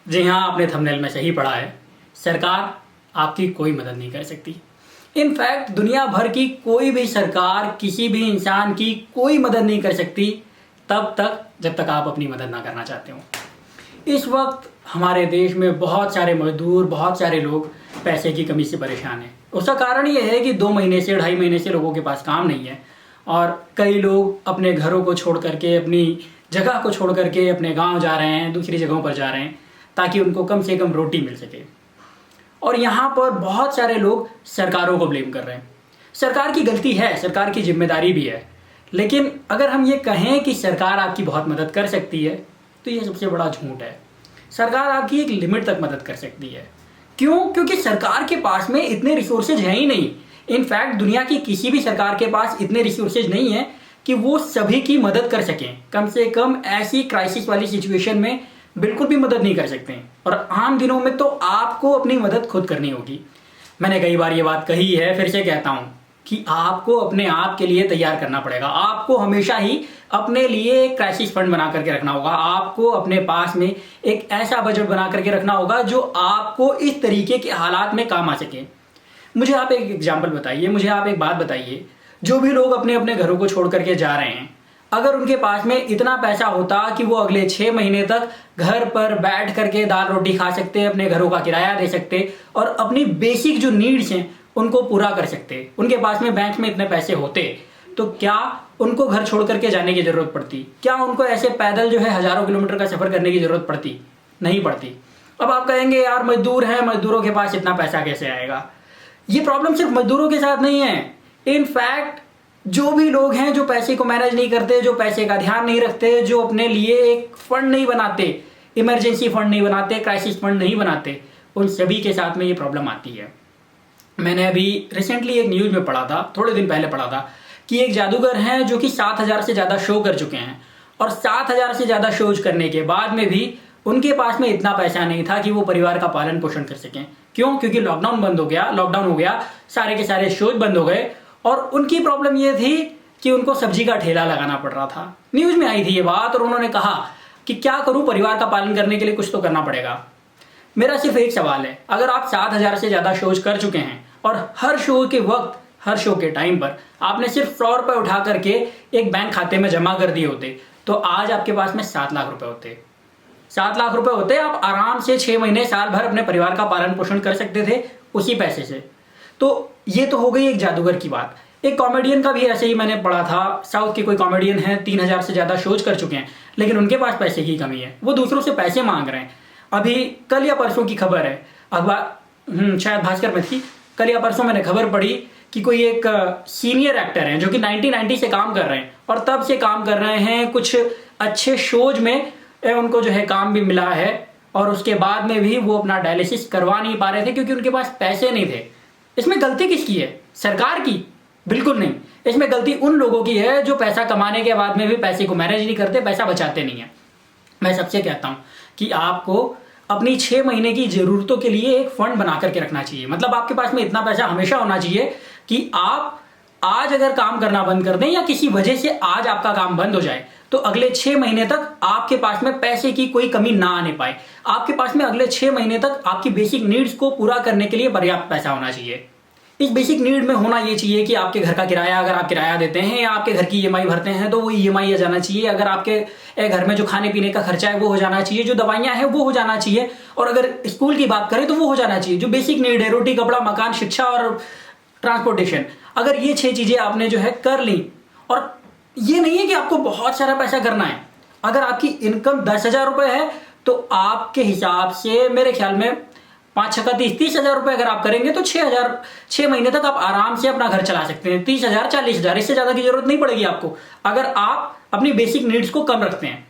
जी हाँ, आपने थंबनेल में सही पढ़ा है। सरकार आपकी कोई मदद नहीं कर सकती। इनफैक्ट दुनिया भर की कोई भी सरकार किसी भी इंसान की कोई मदद नहीं कर सकती तब तक जब तक आप अपनी मदद ना करना चाहते हो। इस वक्त हमारे देश में बहुत सारे मजदूर, बहुत सारे लोग पैसे की कमी से परेशान हैं। उसका कारण ये है कि 2 महीने से, 2.5 महीने से लोगों के पास काम नहीं है और कई लोग अपने घरों को छोड़ करके, अपनी जगह को छोड़ करके अपने गांव जा रहे हैं, दूसरी जगहों पर जा रहे हैं ताकि उनको कम से कम रोटी मिल सके। और यहाँ पर बहुत सारे लोग सरकारों को ब्लेम कर रहे हैं। सरकार की गलती है, सरकार की जिम्मेदारी भी है, लेकिन अगर हम ये कहें कि सरकार आपकी बहुत मदद कर सकती है तो ये सबसे बड़ा झूठ है। सरकार आपकी एक लिमिट तक मदद कर सकती है। क्यों? क्योंकि सरकार के पास में इतने रिसोर्सेज हैं ही नहीं। इनफैक्ट दुनिया की किसी भी सरकार के पास इतने रिसोर्सेज नहीं है कि वो सभी की मदद कर सकें। कम से कम ऐसी क्राइसिस वाली सिचुएशन में बिल्कुल भी मदद नहीं कर सकते हैं। और आम दिनों में तो आपको अपनी मदद खुद करनी होगी। मैंने कई बार ये बात कही है, फिर से कहता हूं कि आपको अपने आप के लिए तैयार करना पड़ेगा। आपको हमेशा ही अपने लिए एक क्राइसिस फंड बना करके रखना होगा। आपको अपने पास में एक ऐसा बजट बना करके रखना होगा जो आपको इस तरीके के हालात में काम आ सके। मुझे आप एक एग्जाम्पल बताइए, मुझे आप एक बात बताइए, जो भी लोग अपने अपने घरों को छोड़ करके जा रहे हैं, अगर उनके पास में इतना पैसा होता कि वो अगले 6 महीने तक घर पर बैठ करके दाल रोटी खा सकते, अपने घरों का किराया दे सकते और अपनी बेसिक जो नीड्स हैं उनको पूरा कर सकते, उनके पास में बैंक में इतने पैसे होते, तो क्या उनको घर छोड़ करके जाने की जरूरत पड़ती? क्या उनको ऐसे पैदल जो है हजारों किलोमीटर का सफर करने की जरूरत पड़ती? नहीं पड़ती। अब आप कहेंगे यार मजदूर हैं, मजदूरों के पास इतना पैसा कैसे आएगा? ये प्रॉब्लम सिर्फ मजदूरों के साथ नहीं है। इनफैक्ट जो भी लोग हैं जो पैसे को मैनेज नहीं करते, जो पैसे का ध्यान नहीं रखते, जो अपने लिए एक फंड नहीं बनाते, इमरजेंसी फंड नहीं बनाते, क्राइसिस फंड नहीं बनाते, उन सभी के साथ में ये प्रॉब्लम आती है। मैंने अभी रिसेंटली एक न्यूज में पढ़ा था, थोड़े दिन पहले पढ़ा था कि एक जादूगर हैं जो कि 7,000 से ज्यादा शो कर चुके हैं और 7,000 से ज्यादा शोज करने के बाद में भी उनके पास में इतना पैसा नहीं था कि वो परिवार का पालन पोषण कर सकें। क्यों? क्योंकि लॉकडाउन हो गया, सारे के सारे शोज बंद हो गए और उनकी प्रॉब्लम ये थी कि उनको सब्जी का ठेला लगाना पड़ रहा था। न्यूज में आई थी ये बात और उन्होंने कहा कि क्या करूं, परिवार का पालन करने के लिए कुछ तो करना पड़ेगा। मेरा सिर्फ एक सवाल है, अगर आप 7,000 से ज्यादा शोज कर चुके हैं और हर शो के वक्त, हर शो के टाइम पर आपने सिर्फ 100 रुपए उठा करके एक बैंक खाते में जमा कर दिए होते तो आज आपके पास में 7 लाख रुपए होते। 7 लाख रुपए होते, आप आराम से 6 महीने, साल भर अपने परिवार का पालन पोषण कर सकते थे उसी पैसे से। तो ये तो हो गई एक जादूगर की बात। एक कॉमेडियन का भी ऐसे ही मैंने पढ़ा था, साउथ के कोई कॉमेडियन है, 3,000 से ज्यादा शोज कर चुके हैं लेकिन उनके पास पैसे की कमी है, वो दूसरों से पैसे मांग रहे हैं। अभी कल या परसों की खबर है, अखबार शायद भास्कर में थी, कल या परसों मैंने खबर पढ़ी कि कोई एक सीनियर एक्टर हैं जो कि 1990 से काम कर रहे हैं और तब से काम कर रहे हैं, कुछ अच्छे शोज में उनको जो है काम भी मिला है और उसके बाद में भी वो अपना डायलिसिस करवा नहीं पा रहे थे क्योंकि उनके पास पैसे नहीं थे। इसमें गलती किसकी है? सरकार की? बिल्कुल नहीं। इसमें गलती उन लोगों की है जो पैसा कमाने के बाद में भी पैसे को मैनेज नहीं करते, पैसा बचाते नहीं है। मैं सबसे कहता हूं कि आपको अपनी 6 महीने की जरूरतों के लिए एक फंड बना करके रखना चाहिए। मतलब आपके पास में इतना पैसा हमेशा होना चाहिए कि आप आज अगर काम करना बंद कर दें या किसी वजह से आज आपका काम बंद हो जाए तो अगले 6 महीने तक आपके पास में पैसे की कोई कमी ना आने पाए। आपके पास में अगले 6 महीने तक आपकी बेसिक नीड्स को पूरा करने के लिए पर्याप्त पैसा होना चाहिए। इस बेसिक नीड में होना ये चाहिए कि आपके घर का किराया, अगर आप किराया देते हैं या आपके घर की ईएमआई भरते हैं तो वो ईएमआई आ जाना चाहिए। अगर आपके घर में जो खाने पीने का खर्चा है वो हो जाना चाहिए, जो दवाइयां हैं वो हो जाना चाहिए और अगर स्कूल की बात करें तो वो हो जाना चाहिए। जो बेसिक नीड है, रोटी, कपड़ा, मकान, शिक्षा और ट्रांसपोर्टेशन, अगर ये 6 चीजें आपने जो है कर ली, और ये नहीं है कि आपको बहुत सारा पैसा करना है। अगर आपकी इनकम 10,000 रुपए है तो आपके हिसाब से मेरे ख्याल में 5 छक्का 30,000 रुपए अगर आप करेंगे तो 6 महीने तक आप आराम से अपना घर चला सकते हैं। 30,000, 40,000, इससे ज्यादा की जरूरत नहीं पड़ेगी आपको अगर आप अपनी बेसिक नीड्स को कम रखते हैं।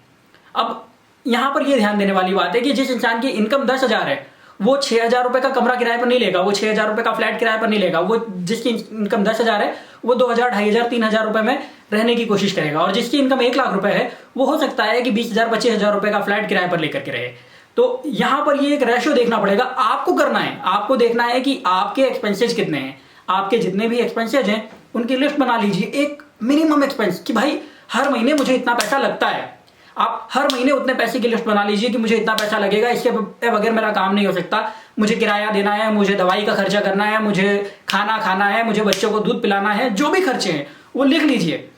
अब यहां पर यह ध्यान देने वाली बात है कि जिस इंसान की इनकम 10,000 है वो 6,000 रुपए का कमरा किराए पर नहीं लेगा, वो 6,000 रुपए का फ्लैट किराए पर नहीं लेगा। वो जिसकी इनकम 10,000 है वो 2,000, 2,500, 3,000 रुपए में रहने की कोशिश करेगा और जिसकी इनकम 1 लाख रुपए है वो हो सकता है कि 20,000, 25,000 रुपए का फ्लैट किराए पर लेकर के रहे। तो यहां पर ये एक रेशियो देखना पड़ेगा। आपको करना है, आपको देखना है कि आपके एक्सपेंसेस कितने हैं। आपके जितने भी एक्सपेंसेस हैं उनकी लिस्ट बना लीजिए, एक मिनिमम एक्सपेंस कि भाई हर महीने मुझे इतना पैसा लगता है। आप हर महीने उतने पैसे की लिस्ट बना लीजिए कि मुझे इतना पैसा लगेगा, इसके बगैर मेरा काम नहीं हो सकता, मुझे किराया देना है, मुझे दवाई का खर्चा करना है, मुझे खाना खाना है, मुझे बच्चों को दूध पिलाना है, जो भी खर्चे हैं वो लिख लीजिए।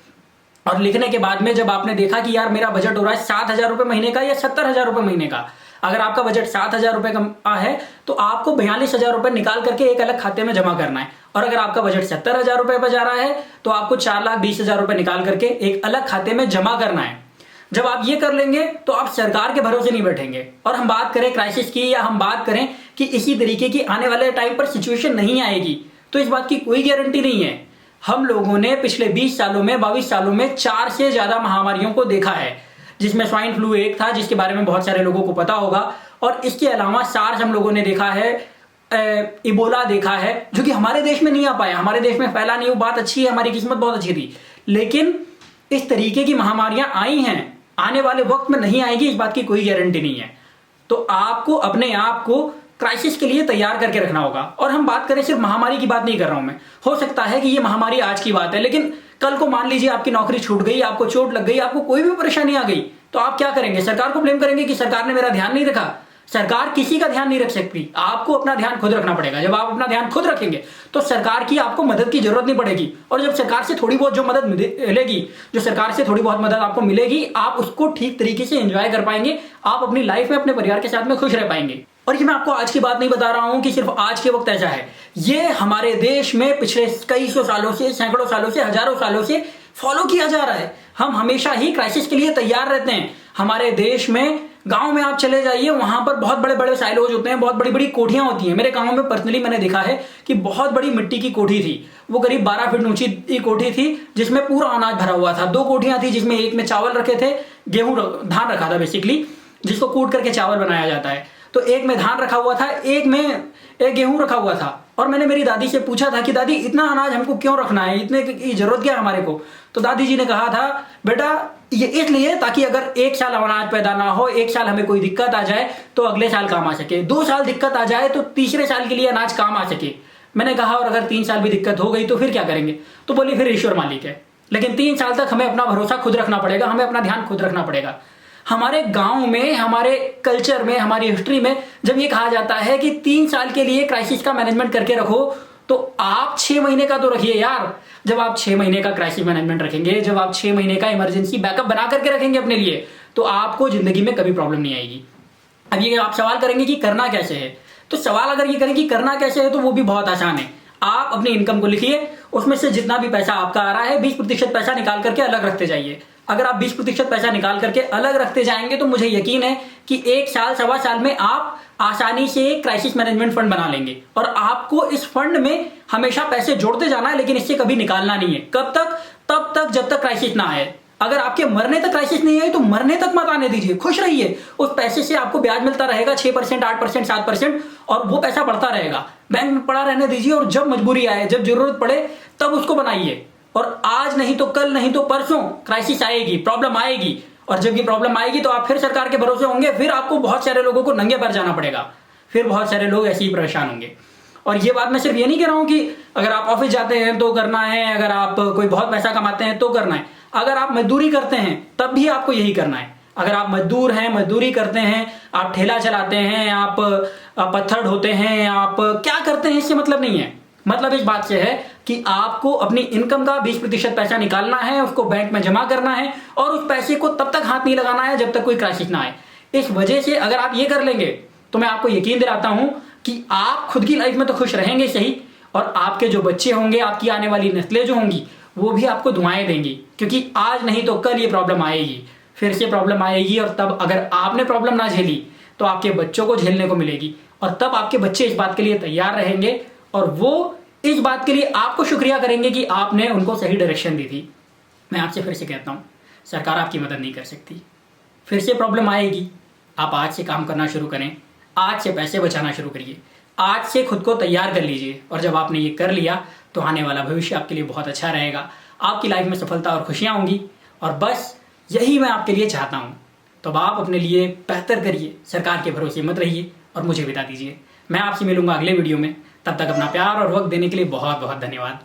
और लिखने के बाद में जब आपने देखा कि यार मेरा बजट हो रहा है 7,000 रुपये महीने का या 70,000 रुपये महीने का, अगर आपका बजट 7,000 रुपये का है तो आपको 42,000 रुपये निकाल करके एक अलग खाते में जमा करना है। और अगर आपका बजट 70,000 रुपये पर जा रहा है तो आपको 4,20,000 रुपये निकाल करके एक अलग खाते में जमा करना है। जब आप ये कर लेंगे तो आप सरकार के भरोसे नहीं बैठेंगे। और हम बात करें क्राइसिस की, या हम बात करें कि इसी तरीके की आने वाले टाइम पर सिचुएशन नहीं आएगी, तो इस बात की कोई गारंटी नहीं है। हम लोगों ने पिछले 20 सालों में 22 सालों में 4 से ज्यादा महामारियों को देखा है, जिसमें स्वाइन फ्लू एक था जिसके बारे में बहुत सारे लोगों को पता होगा, और इसके अलावा सार्स हम लोगों ने देखा है, इबोला देखा है, जो कि हमारे देश में नहीं आ पाया, हमारे देश में फैला नहीं। वो बात अच्छी है, हमारी किस्मत बहुत अच्छी थी, लेकिन इस तरीके की महामारियां आई हैं, आने वाले वक्त में नहीं आएगी, इस बात की कोई गारंटी नहीं है। तो आपको अपने आप को क्राइसिस के लिए तैयार करके रखना होगा। और हम बात करें, सिर्फ महामारी की बात नहीं कर रहा हूं मैं, हो सकता है कि ये महामारी आज की बात है, लेकिन कल को मान लीजिए आपकी नौकरी छूट गई, आपको चोट लग गई, आपको कोई भी परेशानी आ गई, तो आप क्या करेंगे? सरकार को ब्लेम करेंगे कि सरकार ने मेरा ध्यान नहीं रखा। सरकार किसी का ध्यान नहीं रख सकती, आपको अपना ध्यान खुद रखना पड़ेगा। जब आप अपना ध्यान खुद रखेंगे तो सरकार की आपको मदद की जरूरत नहीं पड़ेगी। और जब सरकार से थोड़ी बहुत जो मदद मिलेगी, जो सरकार से थोड़ी बहुत मदद आपको मिलेगी, आप उसको ठीक तरीके से एंजॉय कर पाएंगे, आप अपनी लाइफ में अपने परिवार के साथ में खुश रह पाएंगे। और ये मैं आपको आज की बात नहीं बता रहा हूं कि सिर्फ आज के वक्त ऐसा है, ये हमारे देश में पिछले कई सौ सालों से, सैकड़ों सालों से, हजारों सालों से फॉलो किया जा रहा है। हम हमेशा ही क्राइसिस के लिए तैयार रहते हैं। हमारे देश में गांव में आप चले जाइए, वहां पर बहुत बड़े बड़े साइलोज होते हैं, बहुत बड़ी बड़ी कोठियां होती हैं। मेरे गांव में पर्सनली मैंने देखा है कि बहुत बड़ी मिट्टी की कोठी थी, वो करीब 12 फीट ऊंची कोठी थी, जिसमें पूरा अनाज भरा हुआ था। 2 कोठियां थी, जिसमें एक में चावल रखे थे, गेहूं धान रखा था बेसिकली, जिसको कूट करके चावल बनाया जाता है। तो एक में धान रखा हुआ था, एक में गेहूं रखा हुआ था। और मैंने मेरी दादी से पूछा था कि दादी इतना अनाज हमको क्यों रखना है, इतने की जरूरत क्या है हमारे को? तो दादी जी ने कहा था, बेटा ये इसलिए ताकि अगर 1 साल अनाज पैदा ना हो, 1 साल हमें कोई दिक्कत आ जाए तो अगले साल काम आ सके, 2 साल दिक्कत आ जाए तो तीसरे साल के लिए अनाज काम आ सके। मैंने कहा और अगर 3 साल भी दिक्कत हो गई तो फिर क्या करेंगे? तो बोली फिर ईश्वर मालिक है, लेकिन 3 साल तक हमें अपना भरोसा खुद रखना पड़ेगा, हमें अपना ध्यान खुद रखना पड़ेगा। हमारे गांव में, हमारे कल्चर में, हमारी हिस्ट्री में जब ये कहा जाता है कि 3 साल के लिए क्राइसिस का मैनेजमेंट करके रखो, तो आप 6 महीने का तो रखिए यार। जब आप 6 महीने का क्राइसिस मैनेजमेंट रखेंगे, जब आप 6 महीने का इमरजेंसी बैकअप बना करके रखेंगे अपने लिए, तो आपको जिंदगी में कभी प्रॉब्लम नहीं आएगी। अब ये आप सवाल करेंगे कि करना कैसे है, तो सवाल अगर ये करें कि करना कैसे है, तो वो भी बहुत आसान है। आप अपनी इनकम को लिखिए, उसमें से जितना भी पैसा आपका आ रहा है 20% पैसा निकाल करके अलग रखते जाइए। अगर आप 20% पैसा निकाल करके अलग रखते जाएंगे तो मुझे यकीन है कि 1 साल, सवा साल में आप आसानी से एक क्राइसिस मैनेजमेंट फंड बना लेंगे। और आपको इस फंड में हमेशा पैसे जोड़ते जाना है, लेकिन इससे कभी निकालना नहीं है। कब तक? तब तक जब तक क्राइसिस ना आए। अगर आपके मरने तक क्राइसिस नहीं आई तो मरने तक मत आने दीजिए, खुश रहिए। उस पैसे से आपको ब्याज मिलता रहेगा 6%, 8%, 7%, और वो पैसा बढ़ता रहेगा। बैंक में पड़ा रहने दीजिए, और जब मजबूरी आए, जब जरूरत पड़े, तब उसको बनाइए। और आज नहीं तो कल, नहीं तो परसों क्राइसिस आएगी, प्रॉब्लम आएगी। और जब ये प्रॉब्लम आएगी तो आप फिर सरकार के भरोसे होंगे, फिर आपको बहुत सारे लोगों को नंगे पैर जाना पड़ेगा, फिर बहुत सारे लोग ऐसे ही परेशान होंगे। और ये बात मैं सिर्फ ये नहीं कह रहा हूं कि अगर आप ऑफिस जाते हैं तो करना है, अगर आप कोई बहुत पैसा कमाते हैं तो करना है, अगर आप मजदूरी करते हैं तब भी आपको यही करना है। अगर आप मजदूर हैं, मजदूरी करते हैं, आप ठेला चलाते हैं, आप पत्थर ढोते हैं, आप क्या करते हैं, इससे मतलब नहीं है। मतलब इस बात से है कि आपको अपनी इनकम का 20% पैसा निकालना है, उसको बैंक में जमा करना है, और उस पैसे को तब तक हाथ नहीं लगाना है जब तक कोई क्राइसिस ना आए। इस वजह से अगर आप ये कर लेंगे तो मैं आपको यकीन दिलाता हूं कि आप खुद की लाइफ में तो खुश रहेंगे सही, और आपके जो बच्चे होंगे, आपकी आने वाली नस्लें जो होंगी, वो भी आपको दुआएं देंगी। क्योंकि आज नहीं तो कल ये प्रॉब्लम आएगी, फिर से प्रॉब्लम आएगी, और तब अगर आपने प्रॉब्लम ना झेली तो आपके बच्चों को झेलने को मिलेगी। और तब आपके बच्चे इस बात के लिए तैयार रहेंगे, और वो इस बात के लिए आपको शुक्रिया करेंगे कि आपने उनको सही डायरेक्शन दी थी। मैं आपसे फिर से कहता हूं, सरकार आपकी मदद नहीं कर सकती, फिर से प्रॉब्लम आएगी। आप आज से काम करना शुरू करें, आज से पैसे बचाना शुरू करिए, आज से खुद को तैयार कर लीजिए। और जब आपने ये कर लिया तो आने वाला भविष्य आपके लिए बहुत अच्छा रहेगा, आपकी लाइफ में सफलता और खुशियां होंगी। और बस यही मैं आपके लिए चाहता हूं। तो अब आप अपने लिए बेहतर करिए, सरकार के भरोसे मत रहिए, और मुझे बता दीजिए। मैं आपसे मिलूंगा अगले वीडियो में। तब तक अपना प्यार और वक्त देने के लिए बहुत बहुत धन्यवाद।